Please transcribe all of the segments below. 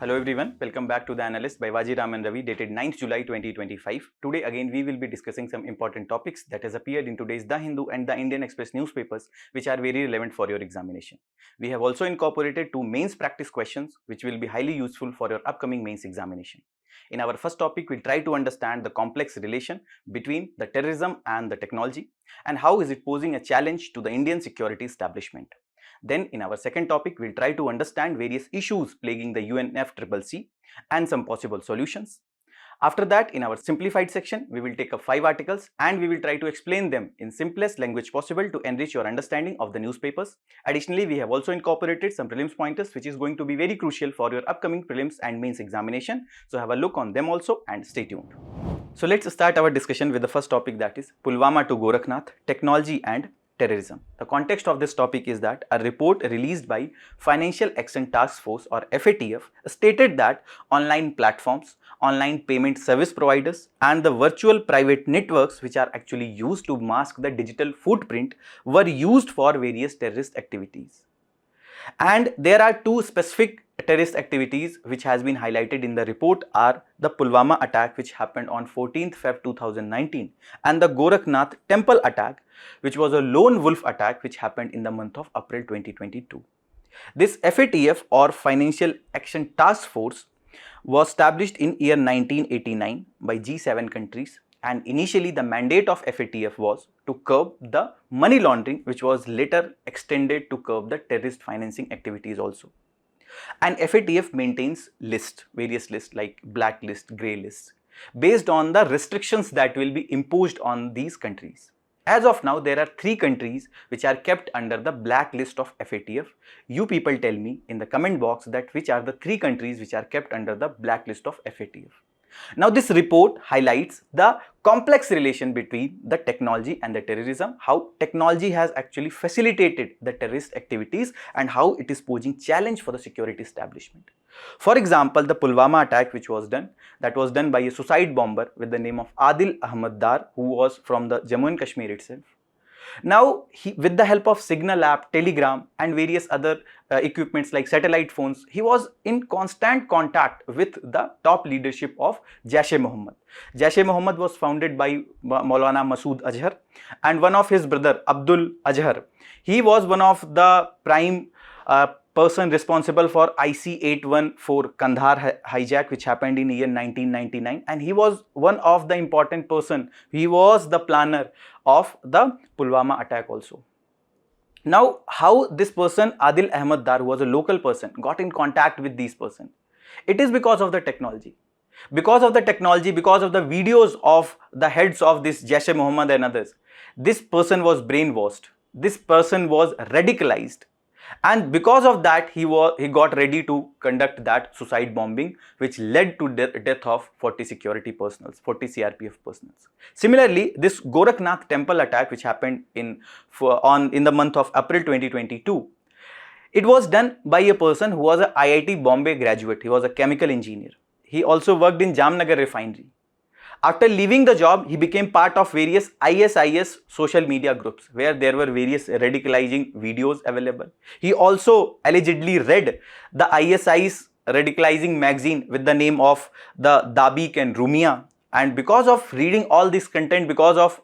Hello everyone, welcome back to the Analyst by Vajiram and Ravi dated 9th July 2025. Today again we will be discussing some important topics that has appeared in today's The Hindu and the Indian Express newspapers which are very relevant for your examination. We have also incorporated two mains practice questions which will be highly useful for your upcoming mains examination. In our first topic, we'll try to understand the complex relation between the terrorism and the technology and how is it posing a challenge to the Indian security establishment. Then in our second topic, we'll try to understand various issues plaguing the UNFCCC and some possible solutions. After that, in our simplified section, we will take up 5 articles and we will try to explain them in simplest language possible to enrich your understanding of the newspapers. Additionally, we have also incorporated some prelims pointers which is going to be very crucial for your upcoming prelims and mains examination. So have a look on them also and stay tuned. So let's start our discussion with the first topic, that is Pulwama to Gorakhnath, technology and terrorism. The context of this topic is that a report released by Financial Action Task Force or FATF stated that online platforms, online payment service providers and the virtual private networks which are actually used to mask the digital footprint were used for various terrorist activities. And there are two specific terrorist activities which has been highlighted in the report are the Pulwama attack which happened on 14th Feb 2019 and the Gorakhnath temple attack which was a lone wolf attack which happened in the month of April 2022. This FATF or Financial Action Task Force was established in year 1989 by G7 countries, and initially the mandate of FATF was to curb the money laundering which was later extended to curb the terrorist financing activities also. And FATF maintains various lists like blacklist, grey list based on the restrictions that will be imposed on these countries. As of now, there are 3 countries which are kept under the blacklist of FATF. You people tell me in the comment box that which are the 3 countries which are kept under the blacklist of FATF. Now this report highlights the complex relation between the technology and the terrorism, how technology has actually facilitated the terrorist activities and how it is posing challenge for the security establishment. For example, the Pulwama attack which was done, that was done by a suicide bomber with the name of Adil Ahmad Dar, who was from the Jammu and Kashmir itself. Now, with the help of Signal app, Telegram and various other equipments like satellite phones, he was in constant contact with the top leadership of Jaish-e-Mohammed. Jaish-e-Mohammed was founded by Maulana Masood Azhar and one of his brother Abdul Azhar. He was one of the prime person responsible for IC-814 Kandahar hijack which happened in year 1999, and he was one of the important person. He was the planner of the Pulwama attack also. Now, how this person Adil Ahmad Dar, who was a local person, got in contact with these person? It is because of the technology. Because of the technology, because of the videos of the heads of this Jaish-e-Mohammed and others, this person was brainwashed. This person was radicalized. And because of that, he got ready to conduct that suicide bombing which led to death of 40 security personnel, 40 CRPF personnel. Similarly, this Gorakhnath temple attack which happened in the month of April 2022, it was done by a person who was a IIT Bombay graduate. He was a chemical engineer. He also worked in Jamnagar refinery. After leaving the job, he became part of various ISIS social media groups where there were various radicalizing videos available. He also allegedly read the ISIS radicalizing magazine with the name of the Dabik and Rumia. And because of reading all this content, because of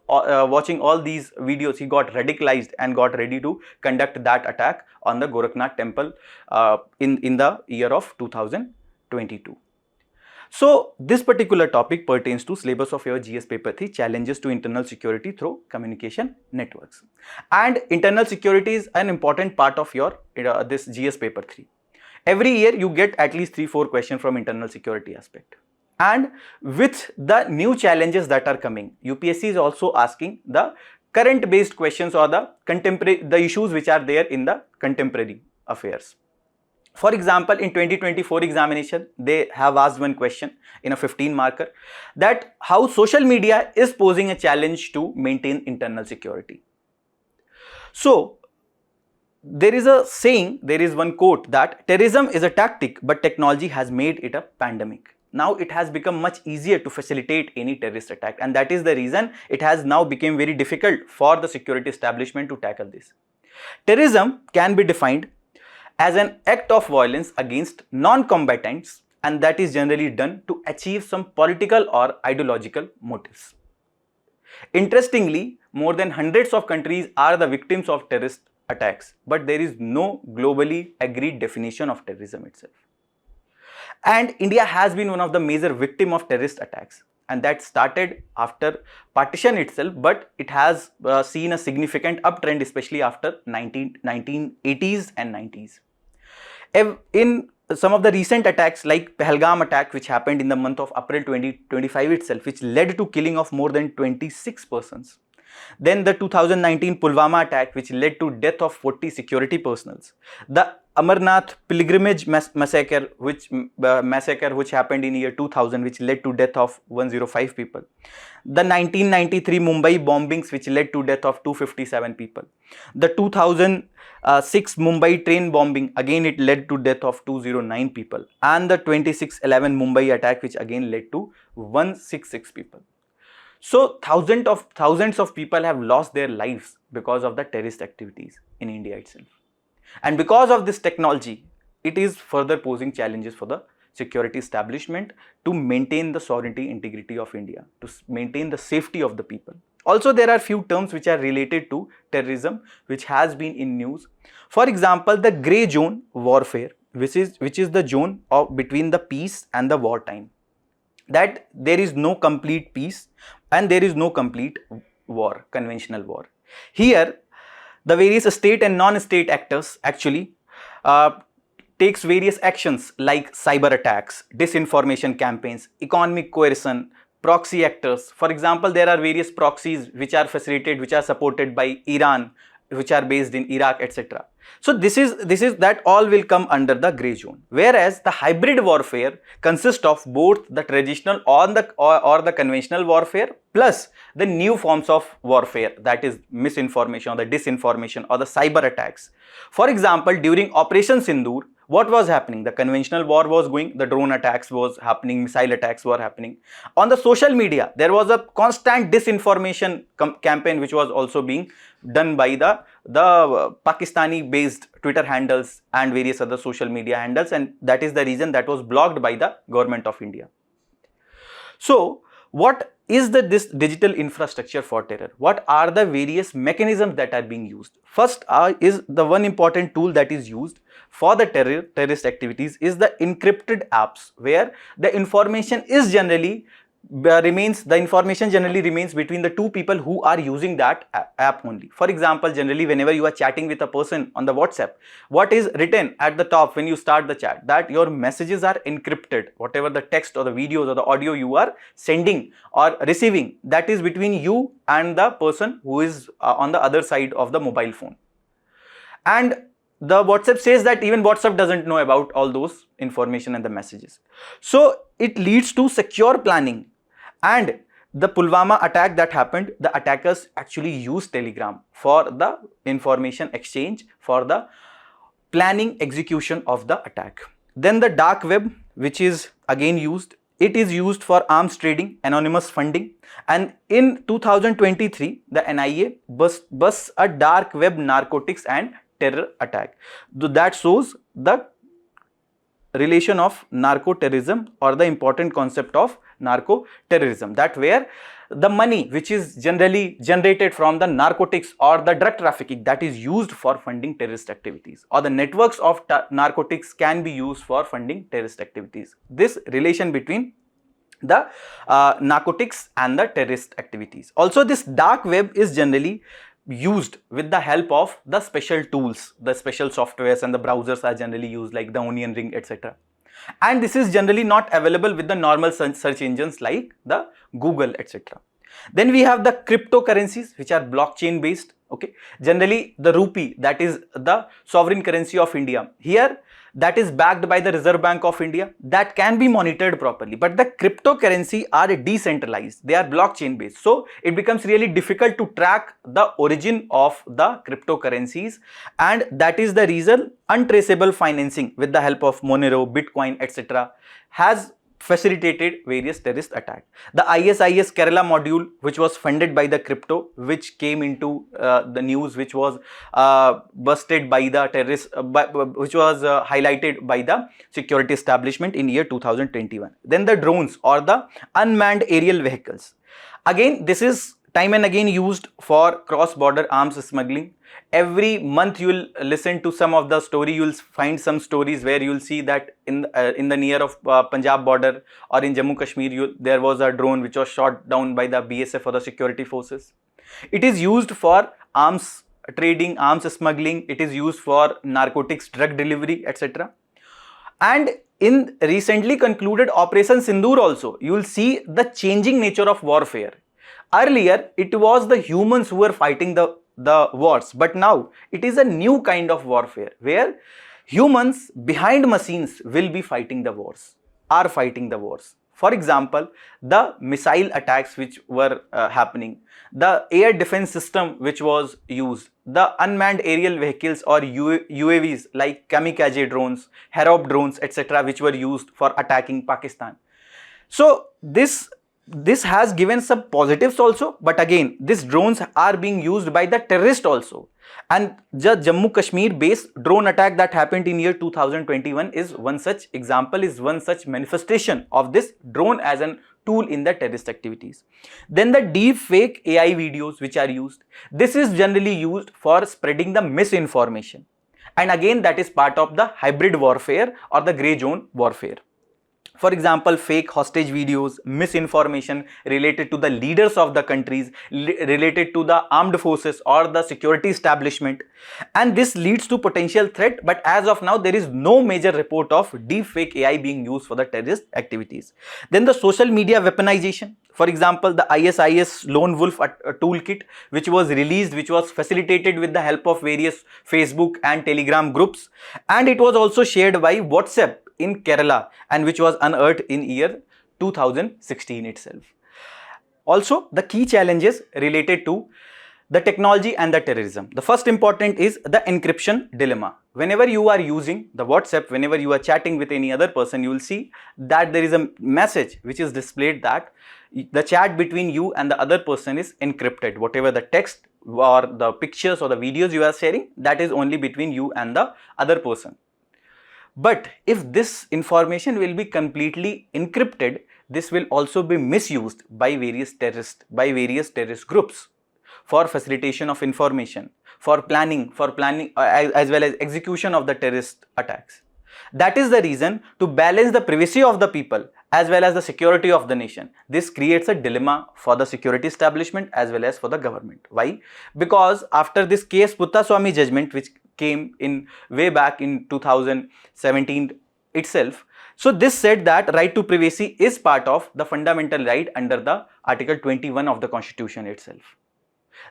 watching all these videos, he got radicalized and got ready to conduct that attack on the Gorakhnath temple in the year of 2022. So this particular topic pertains to syllabus of your GS paper 3, challenges to internal security through communication networks. And internal security is an important part of your this GS paper 3. Every year you get at least 3-4 questions from internal security aspect. And with the new challenges that are coming, UPSC is also asking the current based questions or the issues which are there in the contemporary affairs. For example, in 2024 examination, they have asked one question in a 15 marker that how social media is posing a challenge to maintain internal security. So, there is a saying, there is one quote that terrorism is a tactic but technology has made it a pandemic. Now it has become much easier to facilitate any terrorist attack, and that is the reason it has now become very difficult for the security establishment to tackle this. Terrorism can be defined as an act of violence against non-combatants and that is generally done to achieve some political or ideological motives. Interestingly, more than hundreds of countries are the victims of terrorist attacks, but there is no globally agreed definition of terrorism itself. And India has been one of the major victims of terrorist attacks, and that started after partition itself, but it has seen a significant uptrend, especially after 1980s and 90s. In some of the recent attacks like Pahalgam attack, which happened in the month of April 2025 itself, which led to killing of more than 26 persons. Then the 2019 Pulwama attack, which led to death of 40 security personals. The Amarnath pilgrimage massacre, which happened in year 2000, which led to death of 105 people. The 1993 Mumbai bombings, which led to death of 257 people. The 2006 Mumbai train bombing, again it led to death of 209 people. And the 26/11 Mumbai attack, which again led to 166 people. So thousands of people have lost their lives because of the terrorist activities in India itself. And because of this technology, it is further posing challenges for the security establishment to maintain the sovereignty integrity of India, to maintain the safety of the people. Also, there are few terms which are related to terrorism, which has been in news. For example, the grey zone warfare, which is the zone between the peace and the wartime. That there is no complete peace and there is no complete war, conventional war. Here, the various state and non-state actors actually takes various actions like cyber attacks, disinformation campaigns, economic coercion, proxy actors. For example, there are various proxies which are facilitated, which are supported by Iran, which are based in Iraq, etc. So this is that all will come under the grey zone. Whereas the hybrid warfare consists of both the traditional or the conventional warfare plus the new forms of warfare, that is misinformation or the disinformation or the cyber attacks. For example, during Operation Sindoor, what was happening? The conventional war was going, the drone attacks was happening, missile attacks were happening. On the social media, there was a constant disinformation campaign which was also being done by the Pakistani based Twitter handles and various other social media handles, and that is the reason that was blocked by the government of India. So what is this digital infrastructure for terror? What are the various mechanisms that are being used? First is the one important tool that is used for the terrorist activities is the encrypted apps, where the information is generally remains between the two people who are using that app only. For example, generally whenever you are chatting with a person on the WhatsApp, what is written at the top when you start the chat? That your messages are encrypted. Whatever the text or the videos or the audio you are sending or receiving, that is between you and the person who is on the other side of the mobile phone. And the WhatsApp says that even WhatsApp doesn't know about all those information and the messages. So it leads to secure planning. And the Pulwama attack that happened, the attackers actually used Telegram for the information exchange, for the planning execution of the attack. Then the dark web, which is again used, it is used for arms trading, anonymous funding, and in 2023 the NIA busts a dark web narcotics and terror attack. That shows the relation of narco-terrorism or the important concept of narco-terrorism, that where the money which is generally generated from the narcotics or the drug trafficking, that is used for funding terrorist activities, or the networks of narcotics can be used for funding terrorist activities. This relation between the narcotics and the terrorist activities. Also, this dark web is generally used with the help of the special tools, the special softwares, and the browsers are generally used like the Onion Ring, etc. And this is generally not available with the normal search engines like the Google, etc. Then we have the cryptocurrencies which are blockchain based. Okay, generally the rupee, that is the sovereign currency of India. Here that is backed by the Reserve Bank of India, that can be monitored properly. But the cryptocurrency are decentralized, they are blockchain based. So it becomes really difficult to track the origin of the cryptocurrencies, and that is the reason untraceable financing with the help of Monero, Bitcoin, etc. has facilitated various terrorist attacks. The ISIS Kerala module, which was funded by the crypto, which came into the news, which was busted by the terrorists, which was highlighted by the security establishment in year 2021. Then the drones or the unmanned aerial vehicles. Again, this is time and again used for cross-border arms smuggling. Every month you will listen to some of the story, you will find some stories where you will see that in the near of Punjab border or in Jammu Kashmir, there was a drone which was shot down by the BSF or the security forces. It is used for arms trading, arms smuggling, it is used for narcotics, drug delivery, etc. And in recently concluded Operation Sindoor also, you will see the changing nature of warfare. Earlier, it was the humans who were fighting the wars, but now it is a new kind of warfare where humans behind machines will be fighting the wars, are fighting the wars. For example, the missile attacks which were happening, the air defense system which was used, the unmanned aerial vehicles or UAVs like kamikaze drones, Harop drones, etc., which were used for attacking Pakistan. So this has given some positives also, but again, these drones are being used by the terrorists also. And the Jammu Kashmir based drone attack that happened in year 2021 is one such example, is one such manifestation of this drone as an tool in the terrorist activities. Then the deep fake AI videos which are used, this is generally used for spreading the misinformation. And again, that is part of the hybrid warfare or the grey zone warfare. For example, fake hostage videos, misinformation related to the leaders of the countries, related to the armed forces or the security establishment. And this leads to potential threat, but as of now, there is no major report of deep fake AI being used for the terrorist activities. Then the social media weaponization. For example, the ISIS Lone Wolf toolkit, which was released, which was facilitated with the help of various Facebook and Telegram groups. And it was also shared by WhatsApp in Kerala, and which was unearthed in year 2016 itself. Also, the key challenges related to the technology and the terrorism. The first important is the encryption dilemma. Whenever you are using the WhatsApp, whenever you are chatting with any other person, you will see that there is a message which is displayed that the chat between you and the other person is encrypted. Whatever the text or the pictures or the videos you are sharing, that is only between you and the other person. But if this information will be completely encrypted, this will also be misused by various terrorist groups for facilitation of information, for planning as well as execution of the terrorist attacks. That is the reason, to balance the privacy of the people as well as the security of the nation, this creates a dilemma for the security establishment as well as for the government. Why? Because after this case Puttaswamy judgment, which came in way back in 2017 itself, so this said that right to privacy is part of the fundamental right under the Article 21 of the Constitution itself.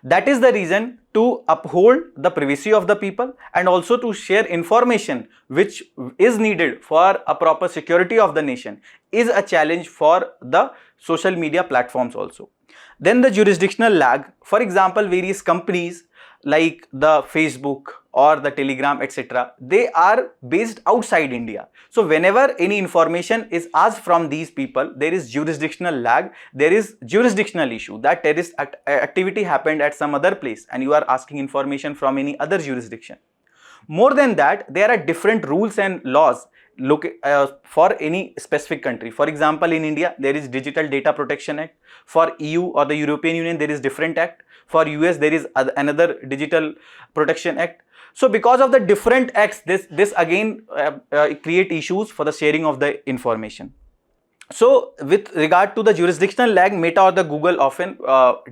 That is the reason, to uphold the privacy of the people and also to share information which is needed for a proper security of the nation, is a challenge for the social media platforms also. Then the jurisdictional lag. For example, various companies like the Facebook or the Telegram, etc., they are based outside India. So whenever any information is asked from these people, there is jurisdictional lag, there is jurisdictional issue, that terrorist activity happened at some other place and you are asking information from any other jurisdiction. More than that, there are different rules and laws for any specific country. For example, in India, there is Digital Data Protection Act. For EU or the European Union, there is different act. For US, there is another Digital Protection Act. So because of the different acts, this again create issues for the sharing of the information. So with regard to the jurisdictional lag, Meta or the Google often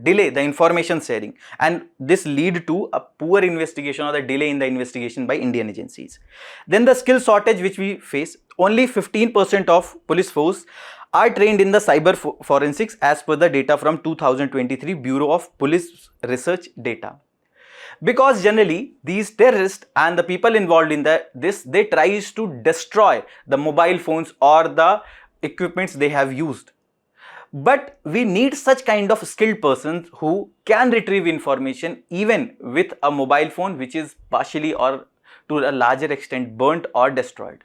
delay the information sharing, and this lead to a poor investigation or the delay in the investigation by Indian agencies. Then the skill shortage which we face, only 15% of police force are trained in the cyber forensics as per the data from 2023 Bureau of Police Research data. Because generally these terrorists and the people involved in this, they tries to destroy the mobile phones or the equipments they have used. But we need such kind of skilled persons who can retrieve information even with a mobile phone which is partially or to a larger extent burnt or destroyed.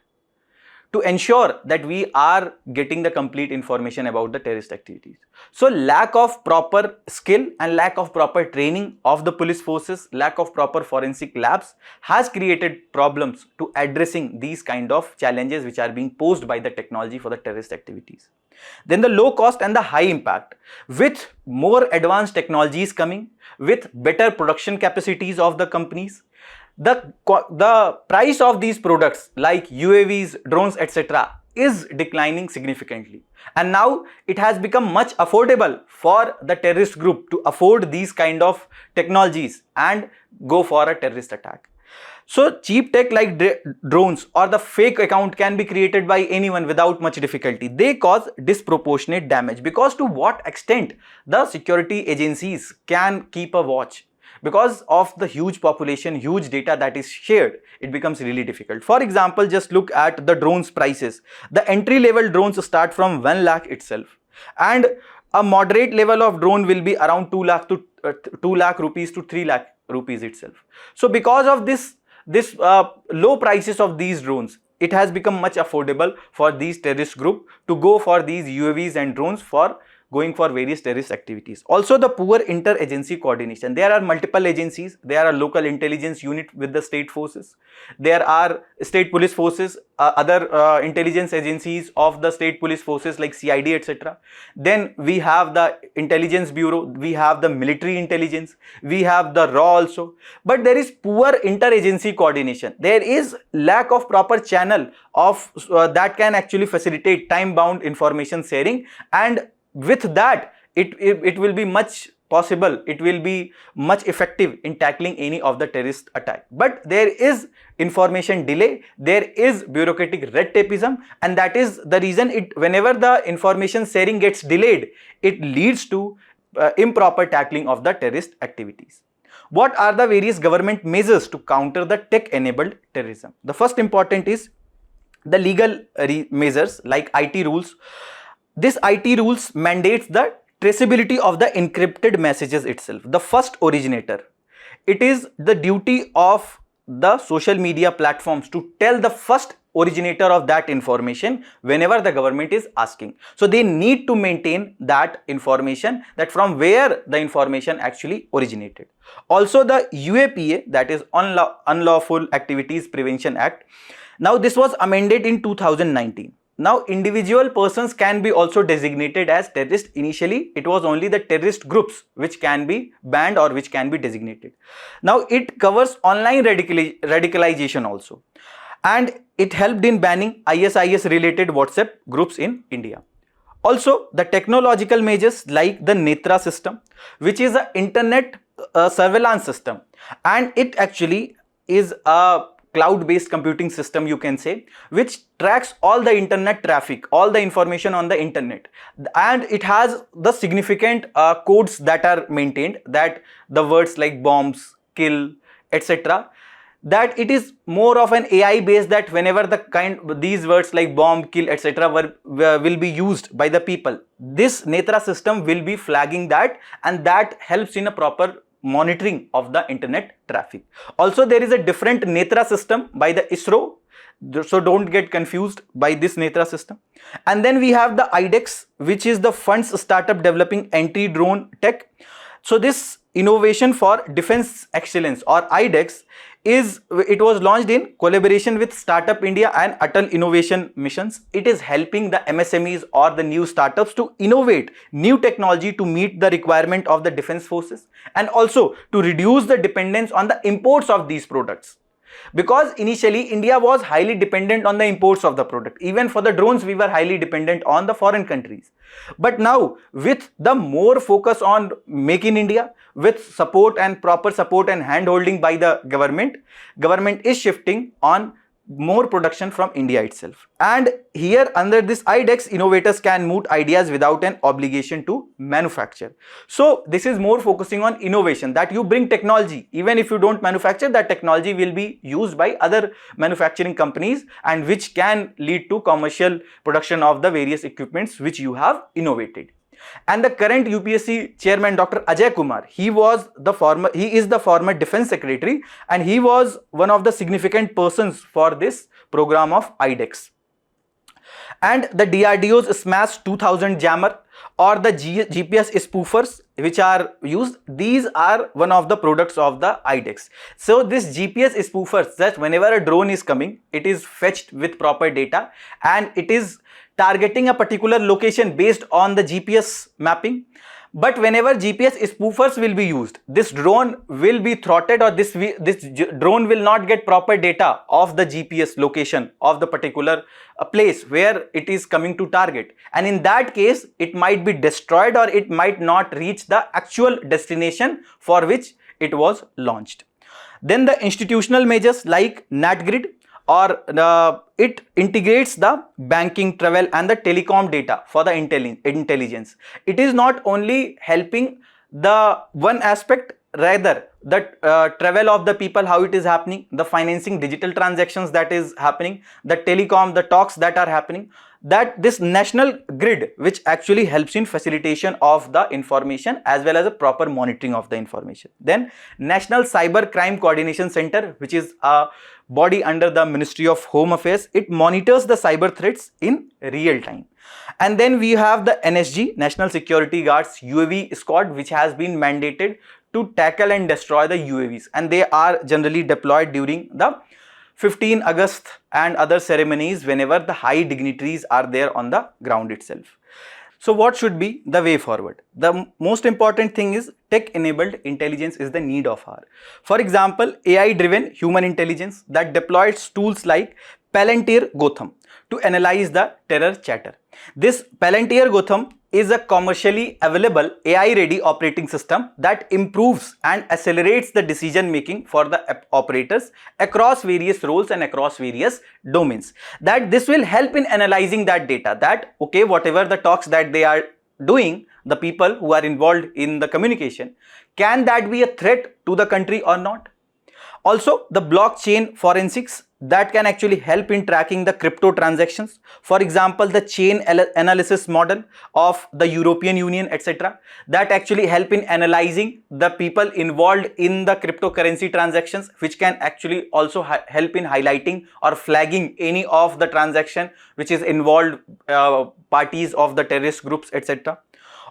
to ensure that we are getting the complete information about the terrorist activities. So lack of proper skill and lack of proper training of the police forces, lack of proper forensic labs has created problems to addressing these kind of challenges which are being posed by the technology for the terrorist activities. Then the low cost and the high impact. With more advanced technologies coming, with better production capacities of the companies, the price of these products like UAVs, drones, etc. is declining significantly. And now it has become much affordable for the terrorist group to afford these kind of technologies and go for a terrorist attack. So cheap tech like drones or the fake account can be created by anyone without much difficulty. They cause disproportionate damage, because to what extent the security agencies can keep a watch. Because of the huge population, huge data that is shared, it becomes really difficult. For example, just look at the drones prices. The entry level drones start from 1 lakh itself, and a moderate level of drone will be around 2 lakh rupees to 3 lakh rupees itself. So because of this low prices of these drones, it has become much affordable for these terrorist group to go for these UAVs and drones for going for various terrorist activities. Also the poor inter-agency coordination. There are multiple agencies, there are local intelligence unit with the state forces, there are state police forces, other intelligence agencies of the state police forces like CID, etc. Then we have the intelligence bureau, we have the military intelligence, we have the RAW also. But there is poor inter-agency coordination. There is lack of proper channel of that can actually facilitate time-bound information sharing, and with that it will be much possible, it will be much effective in tackling any of the terrorist attack. But there is information delay, there is bureaucratic red tapeism, and that is the reason whenever the information sharing gets delayed, it leads to improper tackling of the terrorist activities. What are the various government measures to counter the tech-enabled terrorism? The first important is the legal measures like IT rules. This IT rules mandates the traceability of the encrypted messages itself, the first originator. It is the duty of the social media platforms to tell the first originator of that information whenever the government is asking. So they need to maintain that information, that from where the information actually originated. Also the UAPA, that is Unlawful Activities Prevention Act. Now this was amended in 2019. Now individual persons can be also designated as terrorist. Initially it was only the terrorist groups which can be banned or which can be designated. Now it covers online radicalization also, and it helped in banning ISIS related WhatsApp groups in India. Also the technological measures like the Netra system, which is an internet surveillance system, and it actually is a cloud-based computing system, you can say, which tracks all the internet traffic, all the information on the internet, and it has the significant codes that are maintained, that the words like bombs, kill, etc., that it is more of an AI based, that whenever these words like bomb, kill, etc. will be used by the people, this Netra system will be flagging that, and that helps in a proper monitoring of the internet traffic. Also there is a different Netra system by the ISRO, so don't get confused by this Netra system. And then we have the IDEX, which is the Funds Startup Developing Anti-Drone Tech. So this Innovation for Defense Excellence, or IDEX, it was launched in collaboration with Startup India and Atal Innovation Missions. It is helping the MSMEs or the new startups to innovate new technology to meet the requirement of the defense forces, and also to reduce the dependence on the imports of these products. Because initially India was highly dependent on the imports of the product. Even for the drones we were highly dependent on the foreign countries. But now with the more focus on Make in India, with support and proper support and hand holding by the government is shifting on more production from India itself. And here under this IDEX, innovators can moot ideas without an obligation to manufacture. So this is more focusing on innovation, that you bring technology, even if you don't manufacture, that technology will be used by other manufacturing companies, and which can lead to commercial production of the various equipments which you have innovated. And the current UPSC chairman, Dr. Ajay Kumar, he is the former defense secretary, and he was one of the significant persons for this program of IDEX. And the DRDO's Smash 2000 jammer or the GPS spoofers which are used, these are one of the products of the IDEX. So this GPS spoofers, that whenever a drone is coming, it is fetched with proper data and it is targeting a particular location based on the GPS mapping. But whenever GPS spoofers will be used, this drone will be thwarted, or this drone will not get proper data of the GPS location of the particular place where it is coming to target, and in that case it might be destroyed or it might not reach the actual destination for which it was launched. Then the institutional measures like NatGrid, or it integrates the banking, travel and the telecom data for the intelligence. It is not only helping the one aspect, rather the travel of the people, how it is happening, the financing, digital transactions that is happening, the telecom, the talks that are happening, that this national grid which actually helps in facilitation of the information as well as a proper monitoring of the information. Then National Cyber Crime Coordination Center, which is a body under the Ministry of Home Affairs, it monitors the cyber threats in real time. And then we have the NSG, National Security Guards UAV squad, which has been mandated to tackle and destroy the UAVs, and they are generally deployed during the 15 August and other ceremonies whenever the high dignitaries are there on the ground itself. So what should be the way forward? The most important thing is tech-enabled intelligence is the need of hour. For example, AI-driven human intelligence that deploys tools like Palantir Gotham to analyze the terror chatter. This Palantir Gotham is a commercially available AI-ready operating system that improves and accelerates the decision making for the operators across various roles and across various domains. That this will help in analyzing that data, that okay, whatever the talks that they are doing, the people who are involved in the communication, can that be a threat to the country or not? Also, the blockchain forensics that can actually help in tracking the crypto transactions. For example, the chain analysis model of the European Union, etc., that actually help in analyzing the people involved in the cryptocurrency transactions, which can actually also help in highlighting or flagging any of the transaction which is involved parties of the terrorist groups, etc.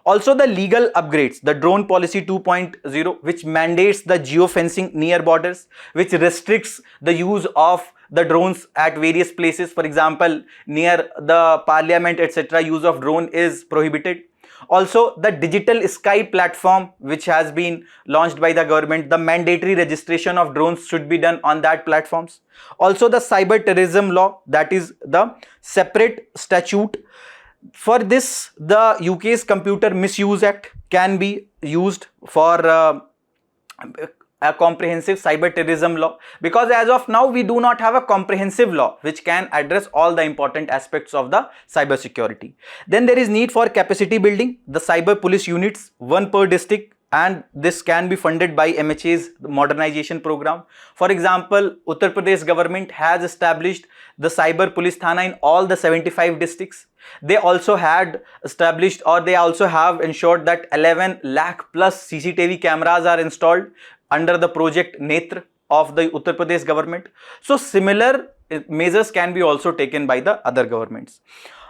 Also the legal upgrades, the drone policy 2.0, which mandates the geofencing near borders, which restricts the use of the drones at various places. For example, near the parliament, etc., use of drone is prohibited. Also the digital sky platform which has been launched by the government, the mandatory registration of drones should be done on that platforms. Also the cyber terrorism law, that is the separate statute. For this, the UK's Computer Misuse Act can be used for a comprehensive cyber terrorism law, because as of now we do not have a comprehensive law which can address all the important aspects of the cyber security. Then there is need for capacity building, the cyber police units, one per district, and this can be funded by MHA's modernization program. For example, Uttar Pradesh government has established the cyber police thana in all the 75 districts. They also had established, or they also have ensured that 11 lakh plus CCTV cameras are installed under the project Netra of the Uttar Pradesh government. So similar measures can be also taken by the other governments.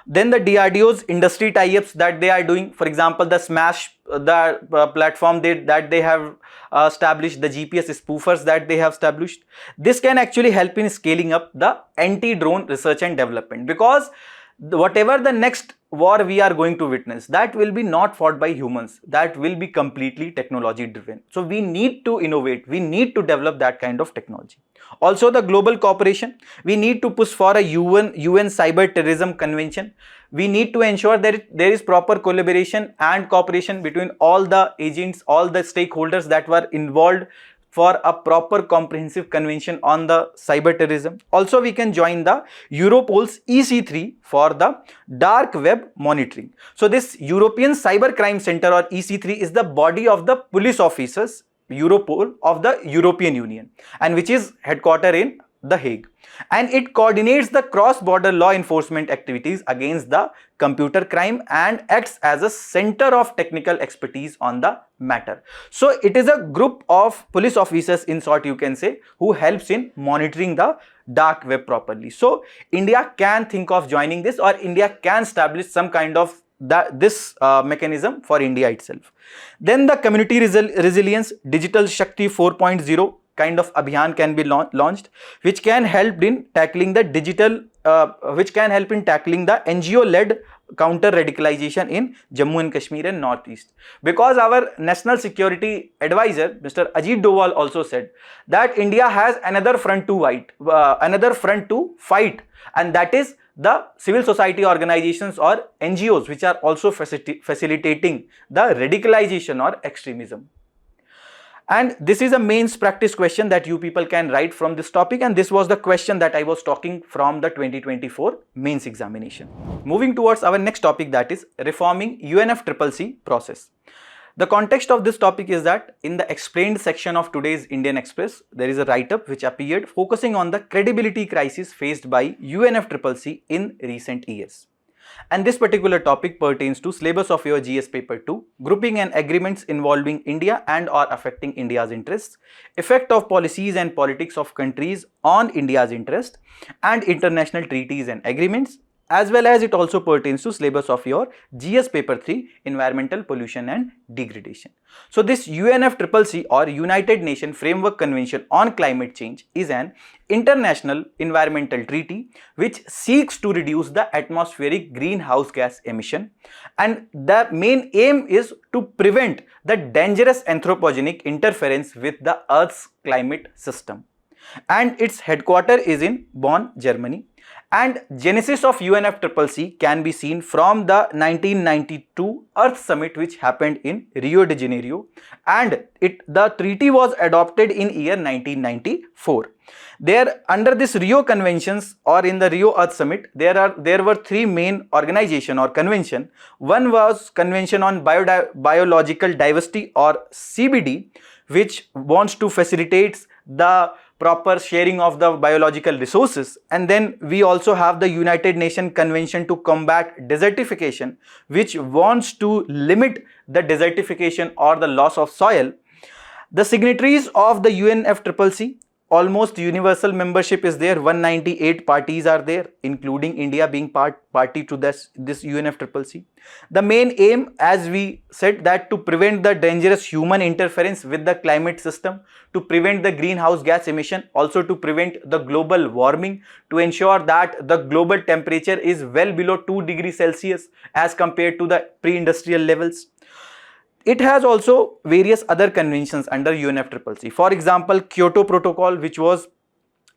Then the DRDO's industry tie-ups that they are doing, for example, the Smash, the platform that they have established, the GPS spoofers that they have established. This can actually help in scaling up the anti-drone research and development, because whatever the next war we are going to witness, that will be not fought by humans, that will be completely technology driven. So we need to innovate, we need to develop that kind of technology. Also the global cooperation, we need to push for a UN Cyber Terrorism Convention. We need to ensure that there is proper collaboration and cooperation between all the agents, all the stakeholders that were involved for a proper comprehensive convention on the cyber terrorism. Also, we can join the Europol's EC3 for the dark web monitoring. So this European Cyber Crime Center, or EC3, is the body of the police officers, Europol of the European Union, and which is headquartered in The Hague, and it coordinates the cross-border law enforcement activities against the computer crime and acts as a center of technical expertise on the matter. So it is a group of police officers, in short you can say, who helps in monitoring the dark web properly. So India can think of joining this, or India can establish some kind of this mechanism for India itself. Then the community resilience digital Shakti 4.0 kind of abhiyan can be launched, which can help in tackling the NGO-led counter radicalization in Jammu and Kashmir and Northeast. Because our national security advisor Mr. Ajit Doval also said that India has another front to fight, and that is the civil society organizations or NGOs, which are also facilitating the radicalization or extremism. And this is a mains practice question that you people can write from this topic, and this was the question that I was talking from the 2024 mains examination. Moving towards our next topic, that is reforming UNFCCC process. The context of this topic is that in the explained section of today's Indian Express, there is a write-up which appeared focusing on the credibility crisis faced by UNFCCC in recent years. And this particular topic pertains to syllabus of your GS paper 2, grouping and agreements involving India and or affecting India's interests, effect of policies and politics of countries on India's interest, and international treaties and agreements, as well as it also pertains to syllabus of your GS paper 3, environmental pollution and degradation. So this UNFCCC or United Nations Framework Convention on Climate Change is an international environmental treaty which seeks to reduce the atmospheric greenhouse gas emission, and the main aim is to prevent the dangerous anthropogenic interference with the Earth's climate system. And its headquarters is in Bonn, Germany. And genesis of UNFCCC can be seen from the 1992 Earth Summit which happened in Rio de Janeiro, and the treaty was adopted in year 1994. There, under this Rio Conventions or in the Rio Earth Summit, there were three main organization or convention. One was Convention on Biological Diversity or CBD, which wants to facilitate the proper sharing of the biological resources. And then we also have the United Nations Convention to Combat Desertification, which wants to limit the desertification or the loss of soil. The signatories of the UNFCCC, almost universal membership is there, 198 parties are there, including India being party to this UNFCCC. The main aim, as we said, that to prevent the dangerous human interference with the climate system, to prevent the greenhouse gas emission, also to prevent the global warming, to ensure that the global temperature is well below 2 degrees Celsius as compared to the pre-industrial levels. It has also various other conventions under UNFCCC. For example, Kyoto Protocol, which was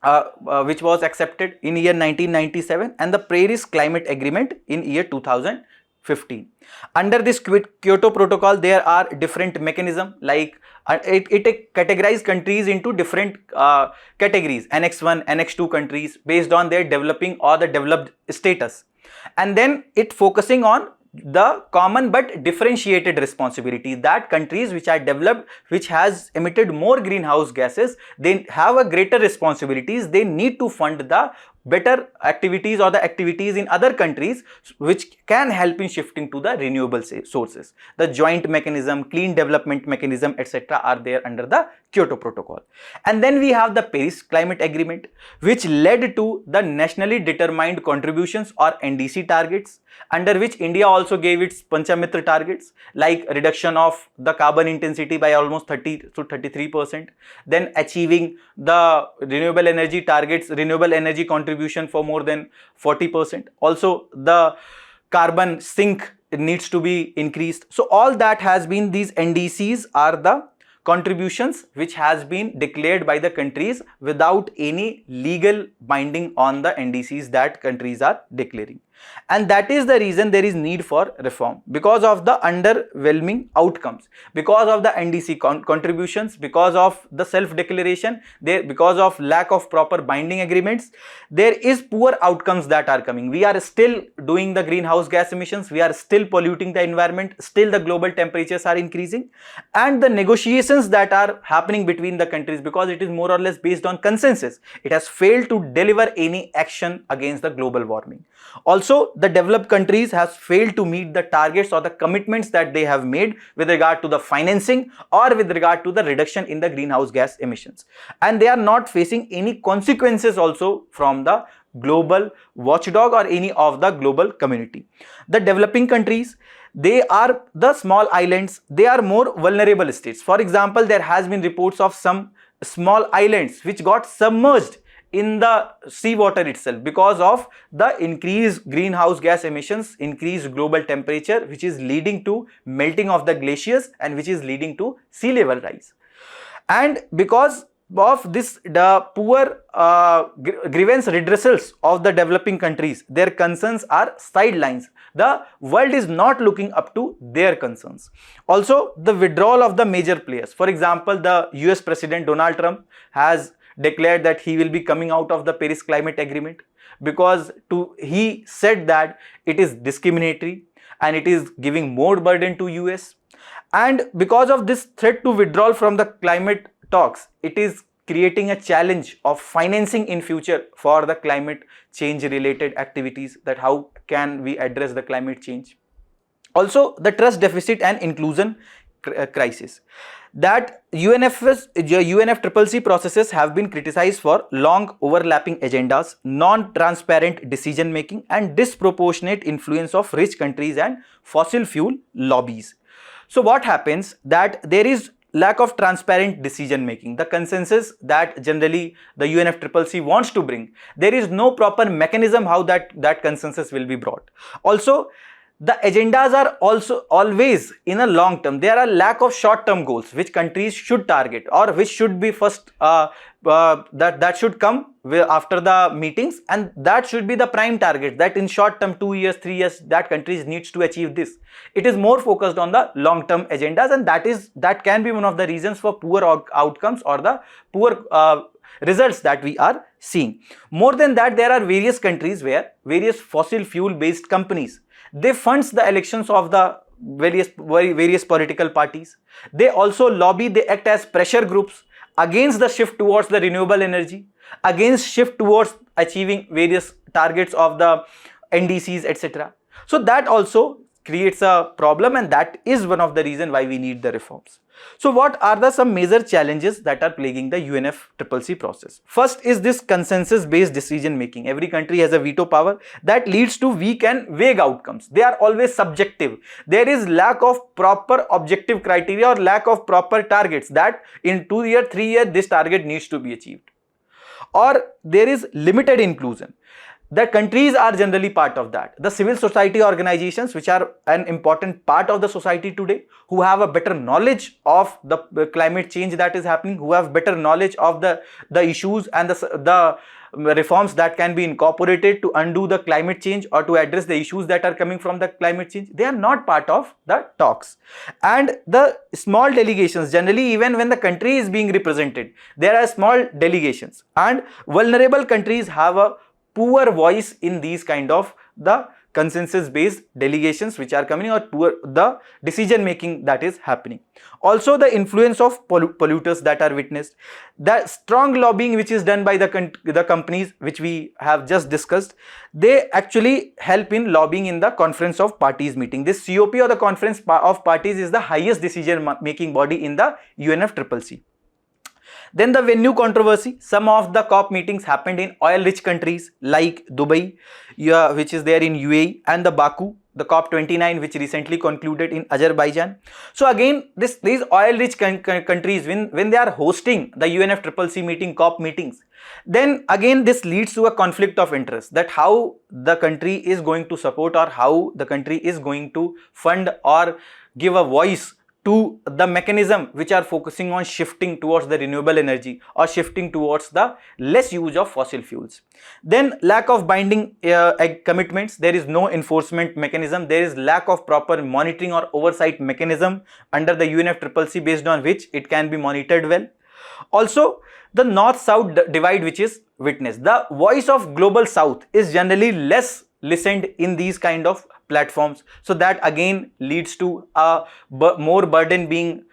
accepted in year 1997, and the Paris Climate Agreement in year 2015. Under this Kyoto Protocol, there are different mechanisms, like it categorizes countries into different categories, Annex 1, Annex 2 countries based on their developing or the developed status. And then it focusing on the common but differentiated responsibility that countries which are developed, which has emitted more greenhouse gases, they have a greater responsibilities. They need to fund the better activities or the activities in other countries which can help in shifting to the renewable sources. The joint mechanism, clean development mechanism, etc. are there under the Kyoto Protocol. And then we have the Paris Climate Agreement, which led to the nationally determined contributions or NDC targets, under which India also gave its Panchamitra targets, like reduction of the carbon intensity by almost 30 to 33%, then achieving the renewable energy targets, renewable energy contribution for more than 40%. Also, the carbon sink needs to be increased. So all that has been, these NDCs are the contributions which has been declared by the countries without any legal binding on the NDCs that countries are declaring. And that is the reason there is need for reform, because of the underwhelming outcomes, because of the NDC contributions, because of the self-declaration, because of lack of proper binding agreements, there is poor outcomes that are coming. We are still doing the greenhouse gas emissions, we are still polluting the environment, still the global temperatures are increasing, and the negotiations that are happening between the countries, because it is more or less based on consensus, it has failed to deliver any action against the global warming. Also, the developed countries has failed to meet the targets or the commitments that they have made with regard to the financing or with regard to the reduction in the greenhouse gas emissions, and they are not facing any consequences also from the global watchdog or any of the global community. The developing countries, they are the small islands, they are more vulnerable states. For example, there has been reports of some small islands which got submerged in the seawater itself because of the increased greenhouse gas emissions, increased global temperature, which is leading to melting of the glaciers and which is leading to sea level rise. And because of this, the poor grievance redressals of the developing countries, their concerns are sidelines. The world is not looking up to their concerns. Also, the withdrawal of the major players. For example, the US President Donald Trump has declared that he will be coming out of the Paris Climate Agreement because he said that it is discriminatory and it is giving more burden to US. And because of this threat to withdrawal from the climate talks, it is creating a challenge of financing in future for the climate change related activities, that how can we address the climate change. Also, the trust deficit and inclusion crisis. That UNFCCC processes have been criticized for long overlapping agendas, non-transparent decision making and disproportionate influence of rich countries and fossil fuel lobbies. So what happens that there is lack of transparent decision making, the consensus that generally the UNFCCC wants to bring, there is no proper mechanism how that consensus will be brought. Also, the agendas are also always in a long term. There are lack of short term goals which countries should target or which should be first that should come after the meetings, and that should be the prime target, that in short term 2 years 3 years that countries needs to achieve this. It is more focused on the long term agendas, and that can be one of the reasons for poor outcomes or the poor results that we are seeing. More than that, there are various countries where various fossil fuel based companies, they funds the elections of the various political parties. They also lobby, they act as pressure groups against the shift towards the renewable energy, against shift towards achieving various targets of the NDCs, etc. So that also creates a problem, and that is one of the reasons why we need the reforms. So what are the some major challenges that are plaguing the UNFCCC process? First is this consensus based decision making. Every country has a veto power that leads to weak and vague outcomes. They are always subjective. There is lack of proper objective criteria or lack of proper targets that in 2 years, 3 years this target needs to be achieved. Or there is limited inclusion. The countries are generally part of that. The civil society organizations, which are an important part of the society today, who have a better knowledge of the climate change that is happening, who have better knowledge of the issues and the reforms that can be incorporated to undo the climate change or to address the issues that are coming from the climate change, they are not part of the talks. And the small delegations, generally even when the country is being represented, there are small delegations, and vulnerable countries have a poor voice in these kind of the consensus based delegations which are coming, or poor the decision making that is happening. Also, the influence of polluters that are witnessed, the strong lobbying which is done by the companies which we have just discussed, they actually help in lobbying in the conference of parties meeting. This COP or the conference of parties is the highest decision making body in the UNFCCC. Then the venue controversy. Some of the COP meetings happened in oil-rich countries like Dubai, which is there in UAE, and the Baku, the COP 29, which recently concluded in Azerbaijan. So again, these oil-rich countries, when they are hosting the UNFCCC meeting, COP meetings, then again this leads to a conflict of interest, that how the country is going to support or how the country is going to fund or give a voice to the mechanism which are focusing on shifting towards the renewable energy or shifting towards the less use of fossil fuels. Then lack of binding commitments, there is no enforcement mechanism, there is lack of proper monitoring or oversight mechanism under the UNFCCC based on which it can be monitored well. Also, the north-south divide which is witnessed. The voice of global south is generally less listened in these kind of platforms. So that again leads to more burden being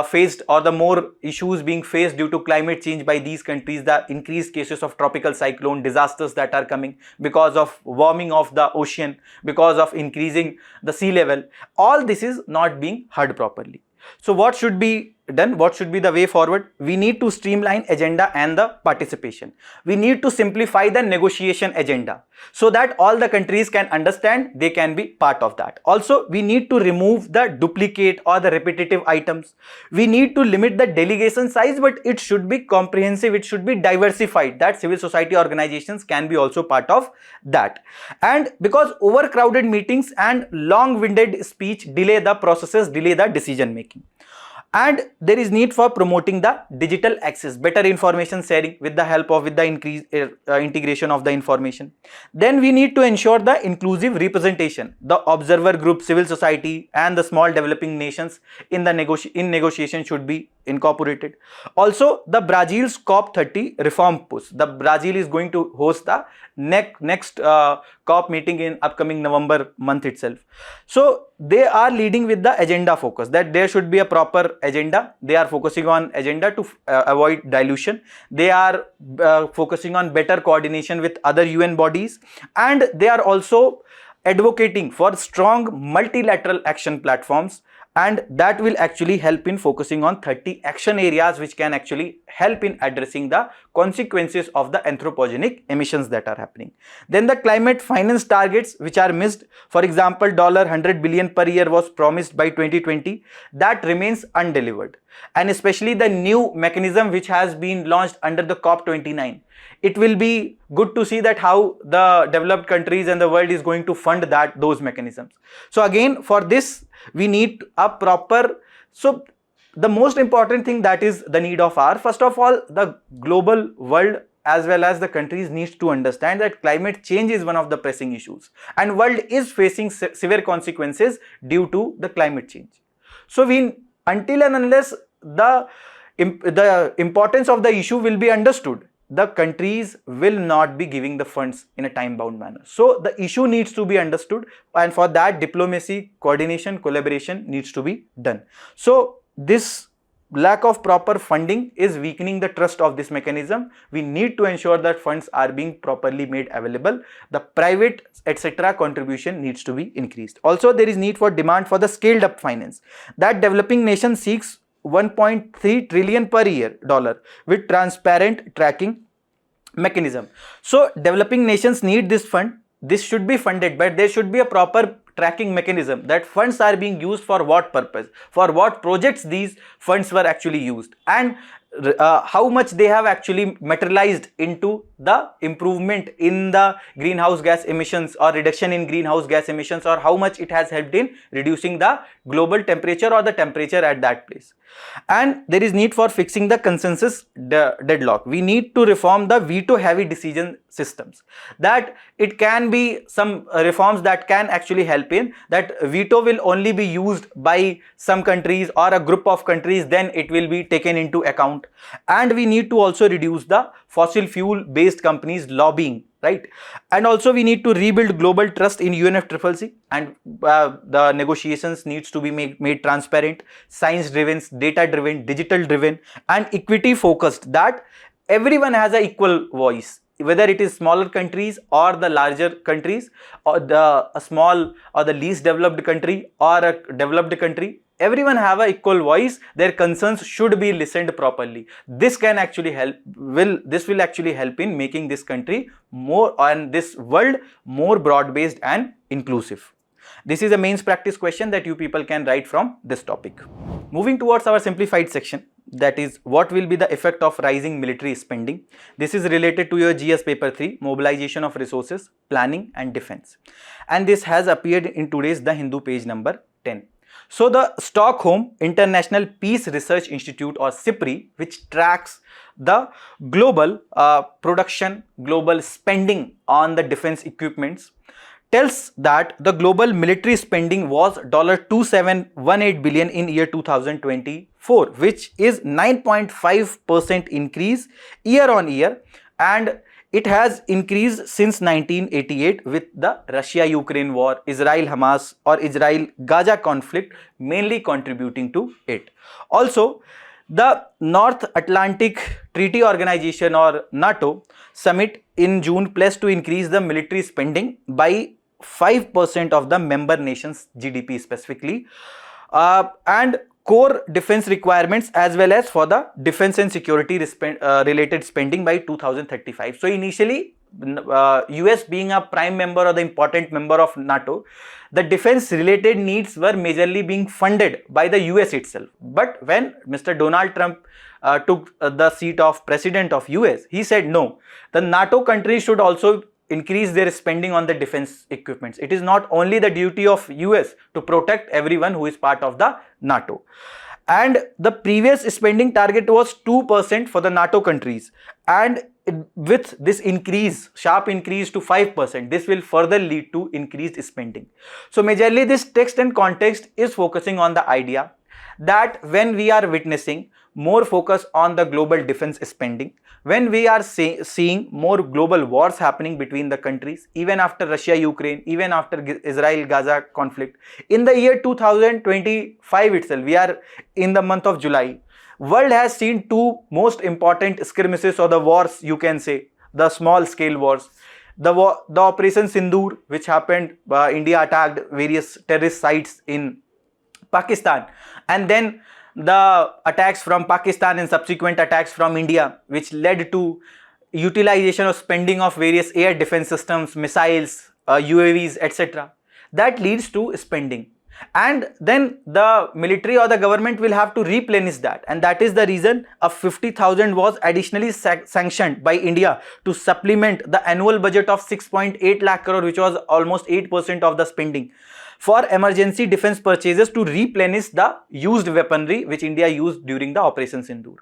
faced, or the more issues being faced due to climate change by these countries, the increased cases of tropical cyclone disasters that are coming because of warming of the ocean, because of increasing the sea level. All this is not being heard properly. So what should be done? What should be the way forward? We need to streamline agenda and the participation. We need to simplify the negotiation agenda so that all the countries can understand, they can be part of that. Also, we need to remove the duplicate or the repetitive items. We need to limit the delegation size, but it should be comprehensive, it should be diversified, that civil society organizations can be also part of that. And because overcrowded meetings and long-winded speech delay the processes, delay the decision making. And there is need for promoting the digital access, better information sharing with the increased integration of the information. Then we need to ensure the inclusive representation, the observer group, civil society and the small developing nations in the negotiation should be incorporated. Also, the Brazil's COP30 reform push. The Brazil is going to host the next COP meeting in upcoming November month itself. So they are leading with the agenda focus, that there should be a proper agenda. They are focusing on agenda to avoid dilution. They are focusing on better coordination with other UN bodies, and they are also advocating for strong multilateral action platforms, and that will actually help in focusing on 30 action areas which can actually help in addressing the consequences of the anthropogenic emissions that are happening. Then the climate finance targets which are missed, for example $100 billion per year was promised by 2020, that remains undelivered. And especially the new mechanism which has been launched under the COP29. It will be good to see that how the developed countries and the world is going to fund those mechanisms. So again, for this we need a proper, so the most important thing that is the need of first of all, the global world as well as the countries needs to understand that climate change is one of the pressing issues and world is facing severe consequences due to the climate change. So until and unless the importance of the issue will be understood, the countries will not be giving the funds in a time-bound manner. So the issue needs to be understood, and for that diplomacy, coordination, collaboration needs to be done. So this lack of proper funding is weakening the trust of this mechanism. We need to ensure that funds are being properly made available. The private etc. contribution needs to be increased. Also, there is need for demand for the scaled up finance, that developing nation seeks $1.3 trillion per year with transparent tracking mechanism. So developing nations need this fund. This should be funded, but there should be a proper tracking mechanism, that funds are being used for what purpose, for what projects these funds were actually used, and how much they have actually materialized into the improvement in the greenhouse gas emissions or reduction in greenhouse gas emissions, or how much it has helped in reducing the global temperature or the temperature at that place. And there is need for fixing the consensus deadlock. We need to reform the veto heavy decision systems, that it can be some reforms that can actually help in that veto will only be used by some countries or a group of countries, then it will be taken into account. And we need to also reduce the fossil fuel based companies lobbying, right? And also we need to rebuild global trust in UNFCCC, and the negotiations needs to be made transparent, science driven, data driven, digital driven and equity focused, that everyone has an equal voice, whether it is smaller countries or the larger countries, or a small or the least developed country or a developed country. Everyone have an equal voice. Their concerns should be listened properly. This can actually help, this will actually help in making this country more, and this world more broad-based and inclusive. This is a mains practice question that you people can write from this topic. Moving towards our simplified section, that is what will be the effect of rising military spending. This is related to your GS paper 3, mobilization of resources, planning and defense. And this has appeared in today's The Hindu page number 10. So the Stockholm International Peace Research Institute, or SIPRI, which tracks the global production, global spending on the defense equipments, tells that the global military spending was $2718 billion in year 2024, which is 9.5% increase year on year, and it has increased since 1988 with the Russia-Ukraine war, Israel-Hamas or Israel-Gaza conflict mainly contributing to it. Also, the North Atlantic Treaty Organization, or NATO, summit in June pledged to increase the military spending by 5% of the member nations' GDP specifically, and core defense requirements as well as for the defense and security related spending by 2035. So initially, US being a prime member or the important member of NATO, the defense related needs were majorly being funded by the US itself. But when Mr. Donald Trump took the seat of president of US, he said no, the NATO countries should also increase their spending on the defense equipments. It is not only the duty of US to protect everyone who is part of the NATO. And the previous spending target was 2% for the NATO countries, and with this increase, sharp increase to 5%, this will further lead to increased spending. So majorly this text and context is focusing on the idea that when we are witnessing more focus on the global defense spending, when we are seeing more global wars happening between the countries, even after Russia-Ukraine, even after Israel-Gaza conflict, in the year 2025 itself, we are in the month of July, world has seen two most important skirmishes or the wars, you can say, the small scale wars. The Operation Sindoor, which happened, India attacked various terrorist sites in Pakistan, and then the attacks from Pakistan and subsequent attacks from India, which led to utilization of spending of various air defense systems, missiles, UAVs, etc. That leads to spending, and then the military or the government will have to replenish that, and that is the reason a 50,000 was additionally sanctioned by India to supplement the annual budget of 6.8 lakh crore, which was almost 8% of the spending, for emergency defense purchases to replenish the used weaponry which India used during the Operation Sindoor.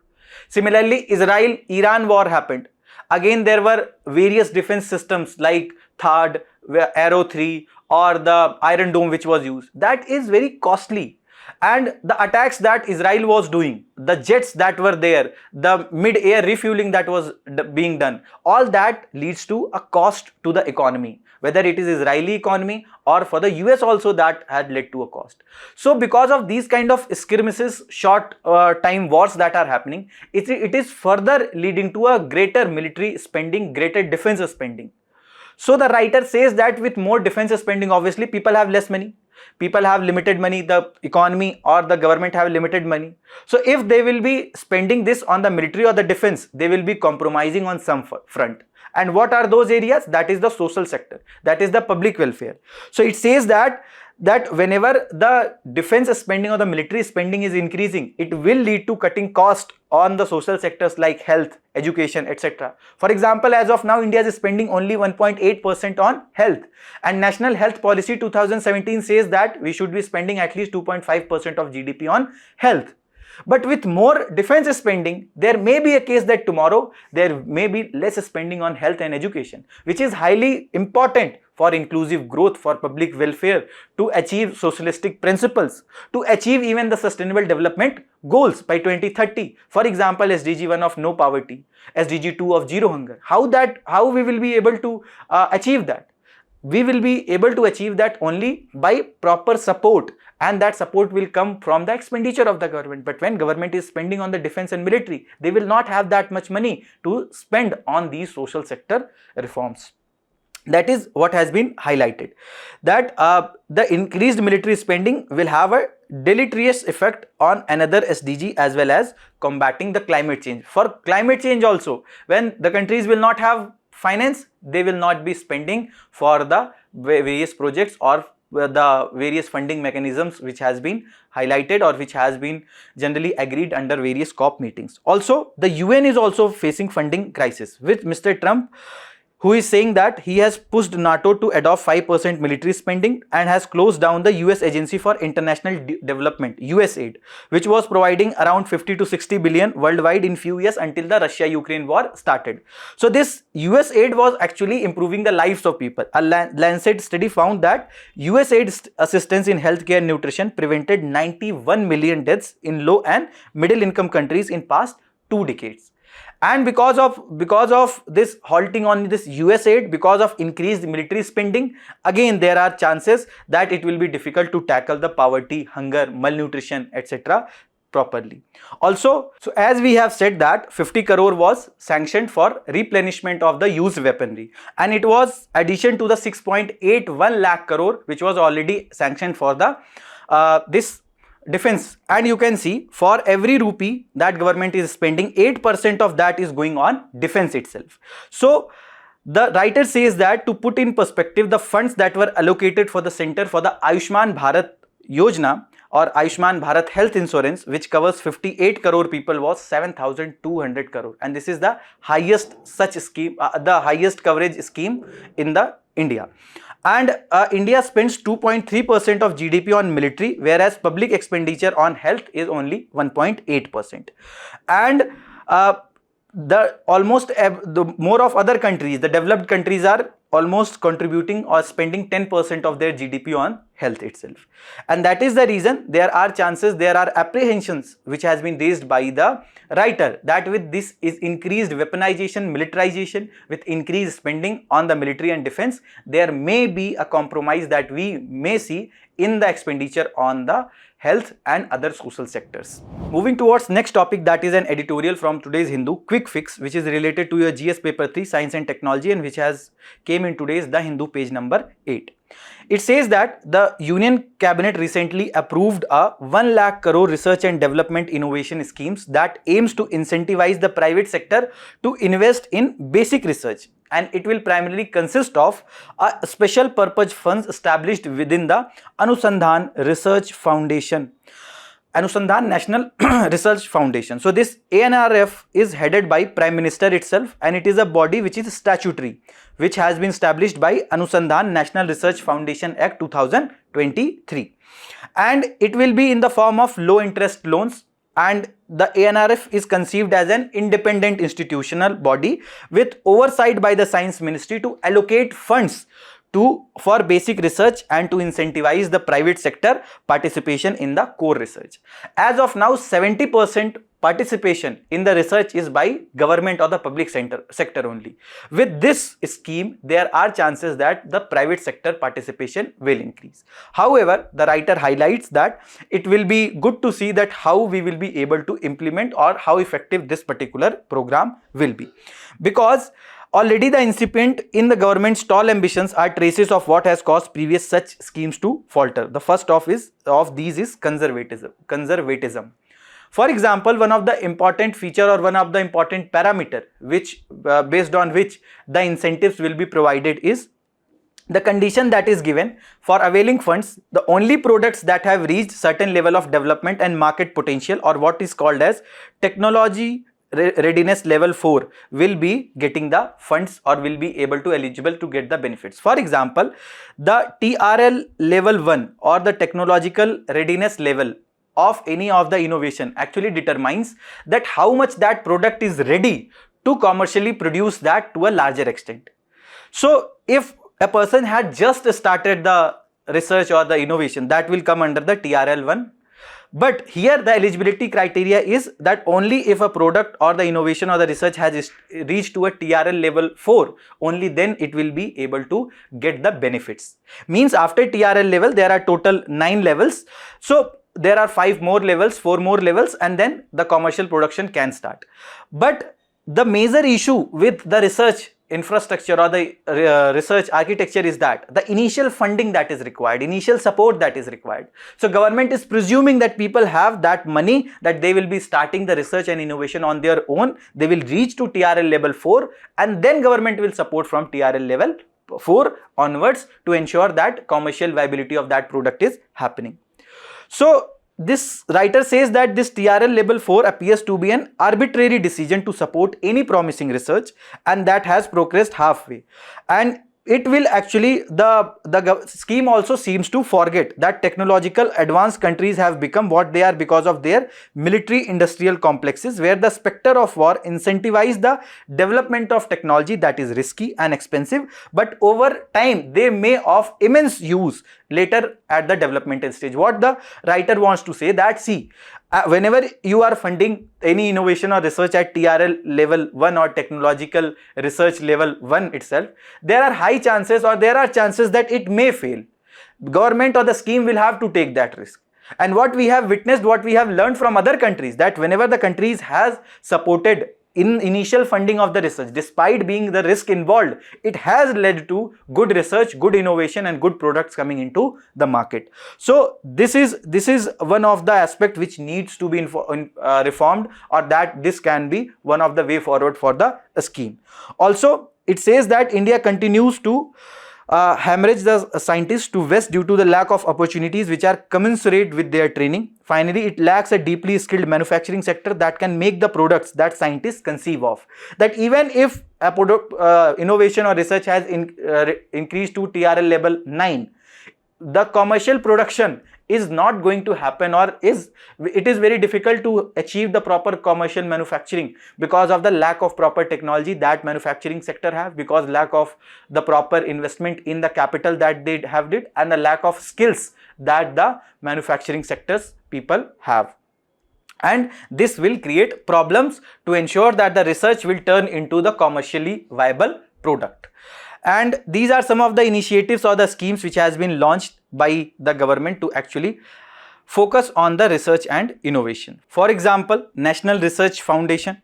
Similarly, Israel-Iran war happened. Again, there were various defense systems like THAAD, Arrow 3 or the Iron Dome which was used. That is very costly. And the attacks that Israel was doing, the jets that were there, the mid-air refueling that was being done, all that leads to a cost to the economy, whether it is Israeli economy or for the US also, that had led to a cost. So because of these kind of skirmishes, short time wars that are happening, it is further leading to a greater military spending, greater defense spending. So the writer says that with more defense spending, obviously people have less money. People have limited money, the economy or the government have limited money. So if they will be spending this on the military or the defense, they will be compromising on some front. And what are those areas? That is the social sector, that is the public welfare. So it says that whenever the defense spending or the military spending is increasing, it will lead to cutting cost on the social sectors like health, education, etc. For example, as of now, India is spending only 1.8% on health, and National Health Policy 2017 says that we should be spending at least 2.5% of GDP on health. But with more defense spending, there may be a case that tomorrow there may be less spending on health and education, which is highly important for inclusive growth, for public welfare, to achieve socialistic principles, to achieve even the sustainable development goals by 2030. For example, SDG 1 of no poverty, SDG 2 of zero hunger. How we will be able to achieve that? We will be able to achieve that only by proper support, and that support will come from the expenditure of the government. But when government is spending on the defense and military, they will not have that much money to spend on these social sector reforms. That is what has been highlighted, that the increased military spending will have a deleterious effect on another SDG as well as combating the climate change. For climate change also, when the countries will not have finance, they will not be spending for the various projects or the various funding mechanisms which has been highlighted or which has been generally agreed under various COP meetings. Also, the UN is also facing funding crisis with Mr. Trump, who is saying that he has pushed NATO to adopt 5% military spending and has closed down the US Agency for International Development, USAID, which was providing around 50 to 60 billion worldwide in few years until the Russia-Ukraine war started. So this USAID was actually improving the lives of people. A Lancet study found that USAID assistance in healthcare and nutrition prevented 91 million deaths in low and middle income countries in past 2 decades. And because of this halting on this USAID, because of increased military spending, again there are chances that it will be difficult to tackle the poverty, hunger, malnutrition, etc. properly. Also, so as we have said that 50 crore was sanctioned for replenishment of the used weaponry, and it was addition to the 6.81 lakh crore which was already sanctioned for the this defense. And you can see for every rupee that government is spending, 8% of that is going on defense itself. So the writer says that to put in perspective, the funds that were allocated for the center for the Ayushman Bharat Yojana or Ayushman Bharat Health Insurance, which covers 58 crore people, was 7,200 crore, and this is the highest such scheme, the highest coverage scheme in the India. And India spends 2.3% of GDP on military, whereas public expenditure on health is only 1.8%. And the more of other countries, the developed countries, are almost contributing or spending 10% of their GDP on health itself. And that is the reason there are chances, there are apprehensions which has been raised by the writer that with this is increased weaponization, militarization, with increased spending on the military and defense, there may be a compromise that we may see in the expenditure on the health and other social sectors. Moving towards next topic, that is an editorial from today's Hindu, quick fix, which is related to your GS paper 3 science and technology, and which has came in today's The Hindu page number 8. It says that the Union Cabinet recently approved a 1 lakh crore research and development innovation schemes that aims to incentivize the private sector to invest in basic research, and it will primarily consist of a special purpose funds established within the Anusandhan Research Foundation, Anusandhan National Research Foundation. So this ANRF is headed by Prime Minister itself, and it is a body which is statutory, which has been established by Anusandhan National Research Foundation Act 2023, and it will be in the form of low interest loans. And the ANRF is conceived as an independent institutional body with oversight by the Science Ministry to allocate funds for basic research and to incentivize the private sector participation in the core research. As of now, 70% participation in the research is by government or the public sector only. With this scheme, there are chances that the private sector participation will increase. However, the writer highlights that it will be good to see that how we will be able to implement or how effective this particular program will be, because already the incipient in the government's tall ambitions are traces of what has caused previous such schemes to falter. The first of these is conservatism. For example, one of the important feature or one of the important parameter which based on which the incentives will be provided is the condition that is given for availing funds. The only products that have reached certain level of development and market potential, or what is called as technology readiness level 4, will be getting the funds or will be able to eligible to get the benefits. For example, the TRL level 1 or the technological readiness level of any of the innovation actually determines that how much that product is ready to commercially produce that to a larger extent. So if a person had just started the research or the innovation, that will come under the TRL 1. But here the eligibility criteria is that only if a product or the innovation or the research has reached to a TRL level 4, only then it will be able to get the benefits. Means after TRL level there are total 9 levels. So there are 5 more levels, 4 more levels, and then the commercial production can start. But the major issue with the research infrastructure or the research architecture is that the initial funding that is required, initial support that is required. So government is presuming that people have that money, that they will be starting the research and innovation on their own. They will reach to TRL level 4, and then government will support from TRL level 4 onwards to ensure that commercial viability of that product is happening. So this writer says that this TRL level 4 appears to be an arbitrary decision to support any promising research, and that has progressed halfway. And it will actually, the scheme also seems to forget that technological advanced countries have become what they are because of their military industrial complexes, where the specter of war incentivizes the development of technology that is risky and expensive, but over time they may of immense use later at the developmental stage. What the writer wants to say that, see, whenever you are funding any innovation or research at TRL level 1 or technological research level 1 itself, there are high chances, or there are chances that it may fail. Government or the scheme will have to take that risk. And what we have witnessed, what we have learned from other countries, that whenever the countries has supported in initial funding of the research, despite being the risk involved, it has led to good research, good innovation and good products coming into the market. So this is one of the aspect which needs to be reformed, or that this can be one of the way forward for the scheme. Also, it says that India continues to hemorrhage the scientists to west due to the lack of opportunities which are commensurate with their training. Finally, it lacks a deeply skilled manufacturing sector that can make the products that scientists conceive of. That even if a product innovation or research has increased to TRL level 9, the commercial production is not going to happen, or it is very difficult to achieve the proper commercial manufacturing because of the lack of proper technology that manufacturing sector have, because lack of the proper investment in the capital that they have did, and the lack of skills that the manufacturing sectors people have. And this will create problems to ensure that the research will turn into the commercially viable product. And these are some of the initiatives or the schemes which has been launched by the government to actually focus on the research and innovation. For example, National Research Foundation,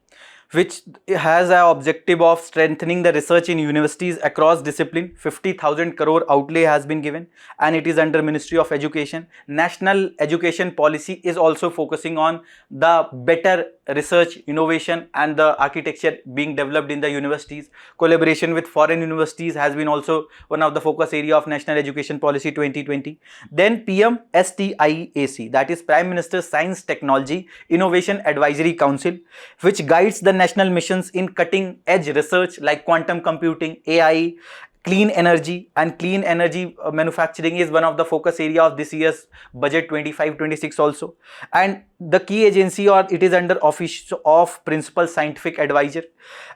which has an objective of strengthening the research in universities across discipline. 50,000 crore outlay has been given, and it is under Ministry of Education. National Education Policy is also focusing on the better research, innovation and the architecture being developed in the universities. Collaboration with foreign universities has been also one of the focus area of National Education Policy 2020. Then PMSTIAC, that is Prime Minister's Science Technology Innovation Advisory Council, which guides the national missions in cutting edge research like quantum computing, AI, clean energy, and clean energy manufacturing is one of the focus area of this year's budget 25-26 also. And the key agency, or it is under Office of Principal Scientific Advisor.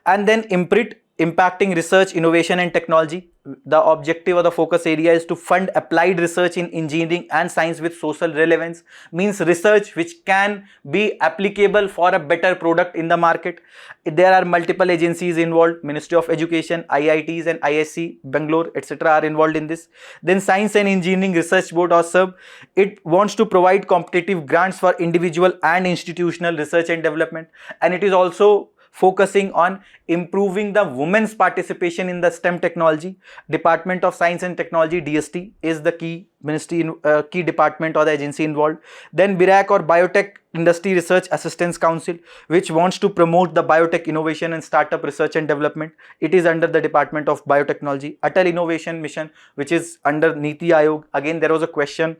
And then IMPRIT, impacting research, innovation and technology. The objective or the focus area is to fund applied research in engineering and science with social relevance, means research which can be applicable for a better product in the market. There are multiple agencies involved, Ministry of Education, IITs and ISC, Bangalore, etc. are involved in this. Then Science and Engineering Research Board, or SERB, it wants to provide competitive grants for individual and institutional research and development, and it is also focusing on improving the women's participation in the STEM technology. Department of Science and Technology, DST, is the key ministry, key department or the agency involved. Then BIRAC, or Biotech Industry Research Assistance Council, which wants to promote the biotech innovation and startup research and development. It is under the Department of Biotechnology. Atal Innovation Mission, which is under Niti Aayog. Again, there was a question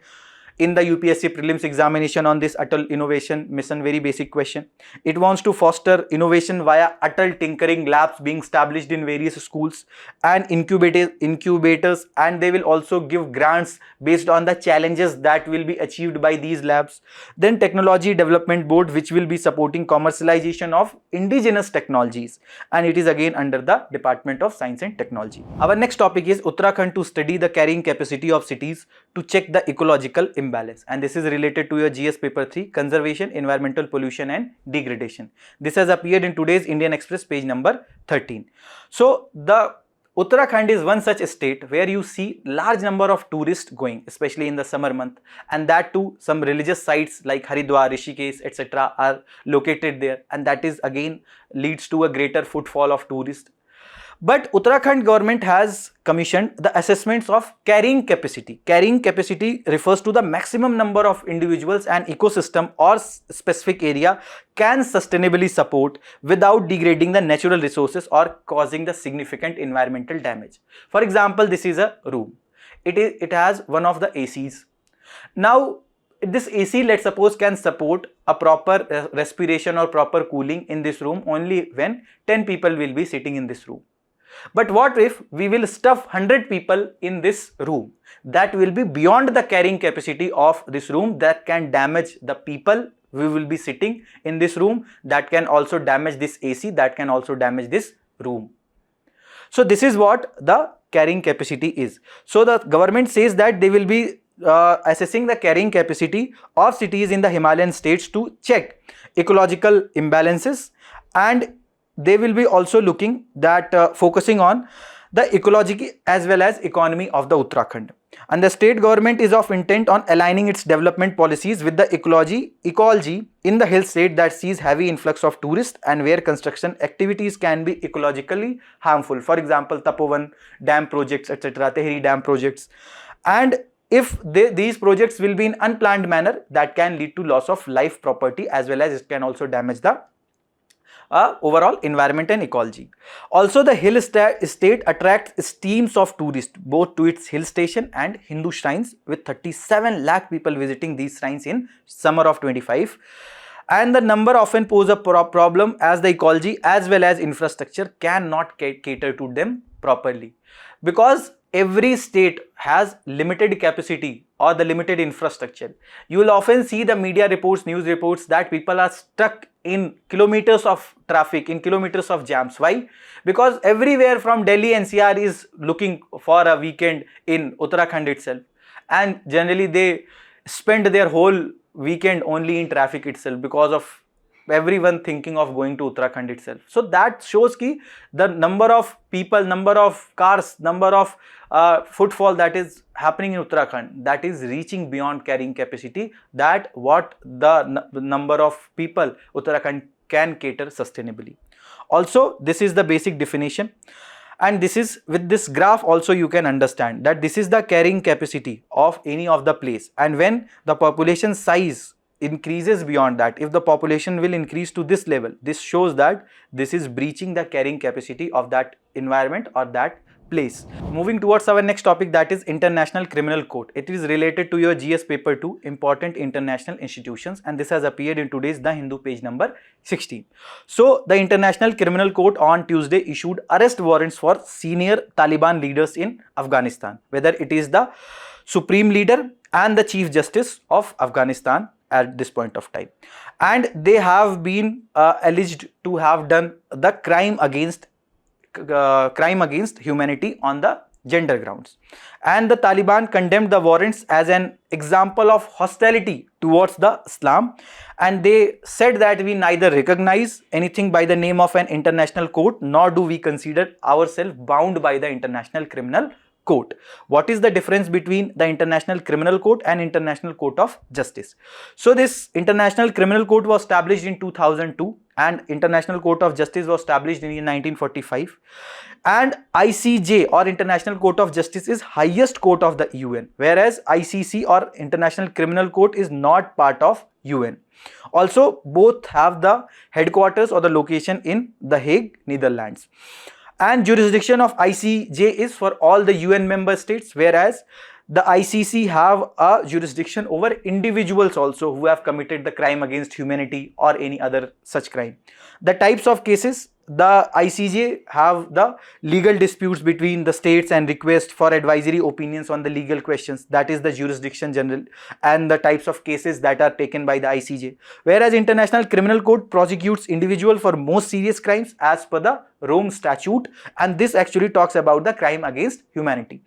in the UPSC prelims examination on this Atal Innovation Mission, very basic question. It wants to foster innovation via Atal Tinkering Labs being established in various schools and incubators, and they will also give grants based on the challenges that will be achieved by these labs. Then Technology Development Board, which will be supporting commercialization of indigenous technologies, and it is again under the Department of Science and Technology. Our next topic is Uttarakhand to study the carrying capacity of cities to check the ecological imbalance, and this is related to your GS paper 3, conservation, environmental pollution and degradation. This has appeared in today's Indian Express, page number 13. So the Uttarakhand is one such state where you see large number of tourists going, especially in the summer month, and that too some religious sites like Haridwar, Rishikesh, etc. are located there, and that is again leads to a greater footfall of tourists. But Uttarakhand government has commissioned the assessments of carrying capacity. Carrying capacity refers to the maximum number of individuals an ecosystem or specific area can sustainably support without degrading the natural resources or causing the significant environmental damage. For example, this is a room. It has one of the ACs. Now, this AC, let's suppose, can support a proper respiration or proper cooling in this room only when 10 people will be sitting in this room. But what if we will stuff 100 people in this room? That will be beyond the carrying capacity of this room. That can damage the people we will be sitting in this room. That can also damage this AC. That can also damage this room. So this is what the carrying capacity is. So the government says that they will be assessing the carrying capacity of cities in the Himalayan states to check ecological imbalances, and they will be also looking that focusing on the ecology as well as economy of the Uttarakhand. And the state government is of intent on aligning its development policies with the ecology in the hill state that sees heavy influx of tourists and where construction activities can be ecologically harmful. For example, Tapovan dam projects, etc., Tehri dam projects. And if these projects will be in unplanned manner, that can lead to loss of life, property, as well as it can also damage the overall environment and ecology. Also, the hill state attracts streams of tourists both to its hill station and Hindu shrines, with 37 lakh people visiting these shrines in summer of 25. And the number often pose a problem as the ecology as well as infrastructure cannot cater to them properly, because every state has limited capacity or the limited infrastructure. You will often see the media reports, news reports, that people are stuck in kilometers of traffic, in kilometers of jams. Why? Because everywhere from Delhi NCR is looking for a weekend in Uttarakhand itself, and generally they spend their whole weekend only in traffic itself because of everyone thinking of going to Uttarakhand itself. So that shows ki the number of people, number of cars, number of footfall that is happening in Uttarakhand, that is reaching beyond carrying capacity, that what the number of people Uttarakhand can cater sustainably. Also, this is the basic definition, and this is with this graph also you can understand that this is the carrying capacity of any of the place, and when the population size increases beyond that, if the population will increase to this level, this shows that this is breaching the carrying capacity of that environment or that place. Moving towards our next topic, that is International Criminal Court. It is related to your GS paper 2, important international institutions, and this has appeared in today's The Hindu, page number 16. So the International Criminal Court on Tuesday issued arrest warrants for senior Taliban leaders in Afghanistan, whether it is the Supreme Leader and the Chief Justice of Afghanistan at this point of time, and they have been alleged to have done the crime against humanity on the gender grounds, and the Taliban condemned the warrants as an example of hostility towards the Islam, and they said that we neither recognize anything by the name of an international court, nor do we consider ourselves bound by the International Criminal Court. What is the difference between the International Criminal Court and International Court of Justice? So this International Criminal Court was established in 2002 and International Court of Justice was established in 1945, and ICJ or International Court of Justice is highest court of the UN, whereas ICC or International Criminal Court is not part of UN. Also, both have the headquarters or the location in The Hague, Netherlands. And jurisdiction of ICJ is for all the UN member states, whereas the ICC have a jurisdiction over individuals also who have committed the crime against humanity or any other such crime. The types of cases, the ICJ have the legal disputes between the states and request for advisory opinions on the legal questions, that is the jurisdiction general, and the types of cases that are taken by the ICJ. Whereas International Criminal Court prosecutes individual for most serious crimes as per the Rome Statute, and this actually talks about the crime against humanity.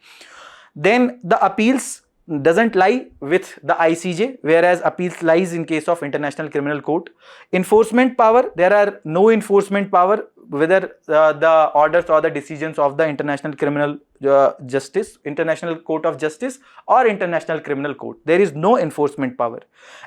Then the appeals doesn't lie with the ICJ, whereas appeals lies in case of International Criminal Court. Enforcement power, there are no enforcement power whether the orders or the decisions of the International Criminal Justice, International Court of Justice or International Criminal Court. There is no enforcement power,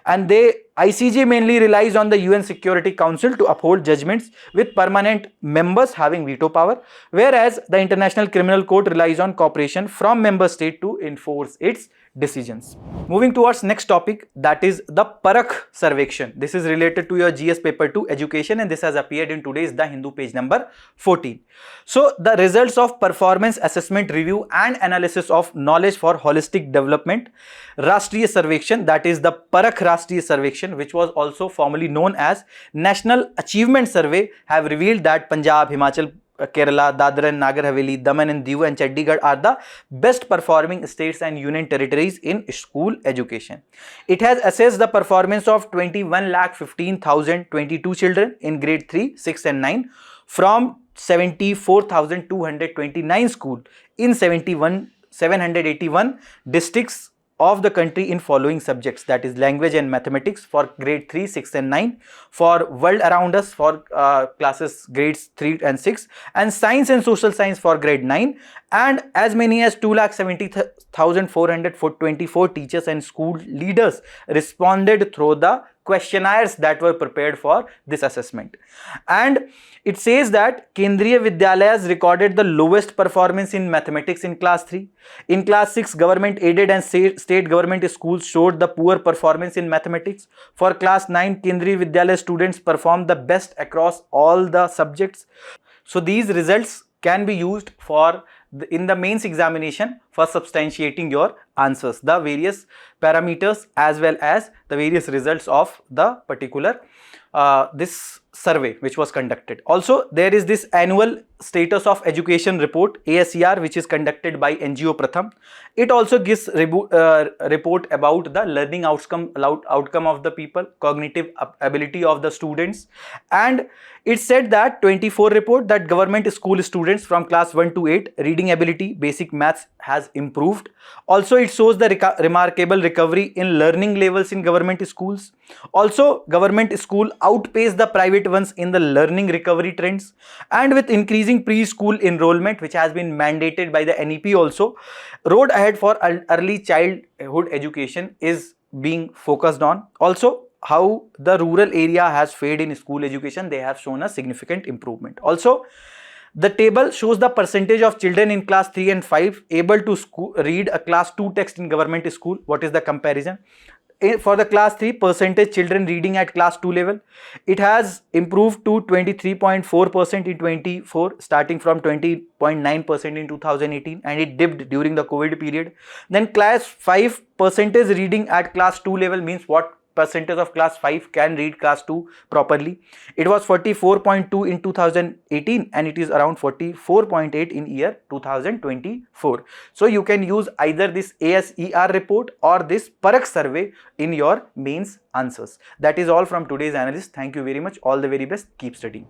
and ICJ mainly relies on the UN Security Council to uphold judgments with permanent members having veto power, whereas the International Criminal Court relies on cooperation from member state to enforce its decisions. Moving towards next topic, that is the PARAKH Sarvekshan. This is related to your GS paper 2 education, and this has appeared in today's The Hindu, page page number 14. So the results of performance assessment review and analysis of knowledge for holistic development, Rashtriya Sarvekshan, that is the PARAKH Rashtriya Sarvekshan, which was also formerly known as National Achievement Survey, have revealed that Punjab, Himachal, Kerala, Dadra and Nagar Haveli, Daman and Diu and Chandigarh are the best performing states and union territories in school education. It has assessed the performance of 21,15,022 children in grade 3, 6 and 9 from 74,229 schools in 781 districts of the country in following subjects, that is language and mathematics for grade 3, 6 and 9, for world around us for classes grades 3 and 6, and science and social science for grade 9, and as many as 2,70,424 teachers and school leaders responded through the questionnaires that were prepared for this assessment. And it says that Kendriya Vidyalayas recorded the lowest performance in mathematics in class 3. In class 6, government aided and state government schools showed the poor performance in mathematics. For class 9, Kendriya Vidyalaya students performed the best across all the subjects. So these results can be used for in the mains examination for substantiating your answers, the various parameters as well as the various results of the particular this survey which was conducted. Also, there is this annual status of education report ASER, which is conducted by NGO Pratham. It also gives report about the learning outcome of the people, cognitive ability of the students, and it said that 24 report that government school students from class 1 to 8 reading ability, basic maths has improved. Also, it shows the remarkable recovery in learning levels in government schools. Also, government school outpaced the private ones in the learning recovery trends, and with increasing preschool enrollment, which has been mandated by the NEP also, road ahead for early childhood education is being focused on. Also, how the rural area has fared in school education, they have shown a significant improvement. Also, the table shows the percentage of children in class 3 and 5 able to read a class 2 text in government school. What is the comparison? For the class 3, percentage children reading at class 2 level, it has improved to 23.4% in 24, starting from 20.9% in 2018, and it dipped during the COVID period. Then class 5 percentage reading at class 2 level means what percentage of class 5 can read class 2 properly. It was 44.2 in 2018 and it is around 44.8 in year 2024. So you can use either this ASER report or this PARAKH survey in your mains answers. That is all from today's analyst. Thank you very much. All the very best. Keep studying.